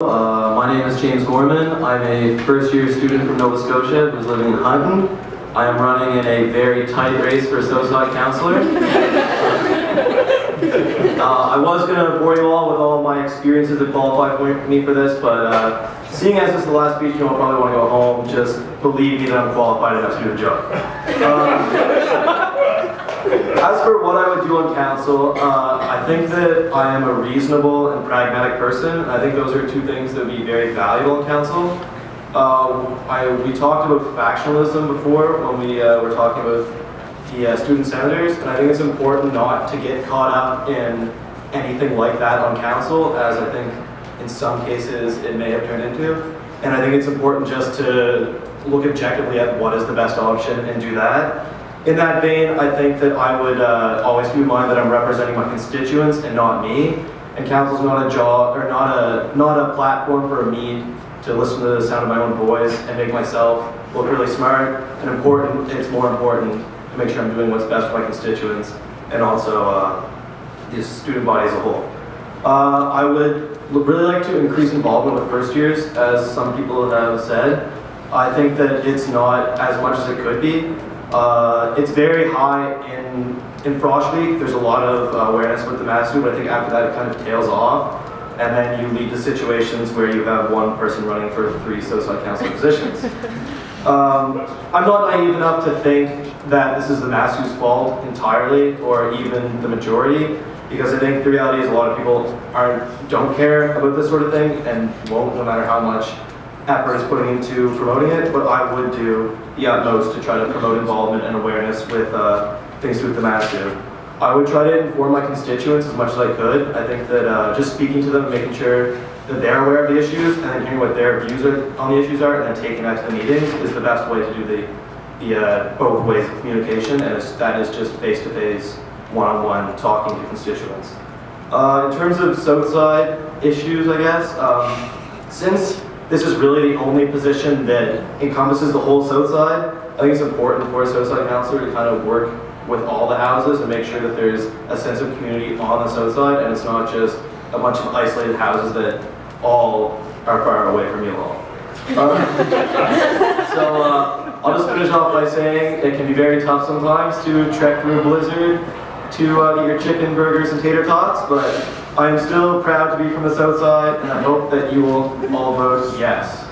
My name is James Gorman. I'm a first-year student from Nova Scotia who's living in Hunton. I am running in a very tight race for Associate Councillor. I was going to bore you all with all my experiences that qualify me for this, but seeing as this is the last speech, I'll probably want to go home. Just believe me that I'm qualified enough to do the job. As for what I would do on council, I think that I am a reasonable and pragmatic person. I think those are two things that would be very valuable in council. We talked about factionalism before when we were talking about the student senators, and I think it's important not to get caught up in anything like that on council, as I think in some cases it may have turned into. And I think it's important just to look objectively at what is the best option and do that. In that vein, I think that I would always keep in mind that I'm representing my constituents and not me. And council's not a job or not a platform for me to listen to the sound of my own voice and make myself look really smart and important. It's more important to make sure I'm doing what's best for my constituents and also the student body as a whole. I would really like to increase involvement with first years, as some people have said. I think that it's not as much as it could be. It's very high in Frosh Week. There's a lot of awareness with the Master, but I think after that it kind of tails off, and then you lead to situations where you have one person running for 3 Associate Council positions. I'm not naive enough to think that this is the Master's fault entirely, or even the majority, because I think the reality is a lot of people don't care about this sort of thing and won't, no matter how much effort is putting into promoting it, but I would do the utmost to try to promote involvement and awareness with things to do with the Master. I would try to inform my constituents as much as I could. I think that just speaking to them, making sure that they're aware of the issues, and then hearing what their views on the issues are, and then taking that to the meetings is the best way to do the both ways of communication, and that is just face-to-face, one-on-one talking to constituents. In terms of Southside issues, I guess, since this is really the only position that encompasses the whole Southside, I think it's important for a Southside councillor to kind of work with all the houses and make sure that there's a sense of community on the Southside, and it's not just a bunch of isolated houses that all are far away from you all. I'll just finish off by saying it can be very tough sometimes to trek through a blizzard to get your chicken, burgers, and tater tots, but I am still proud to be from the South Side, and I hope that you will all vote yes.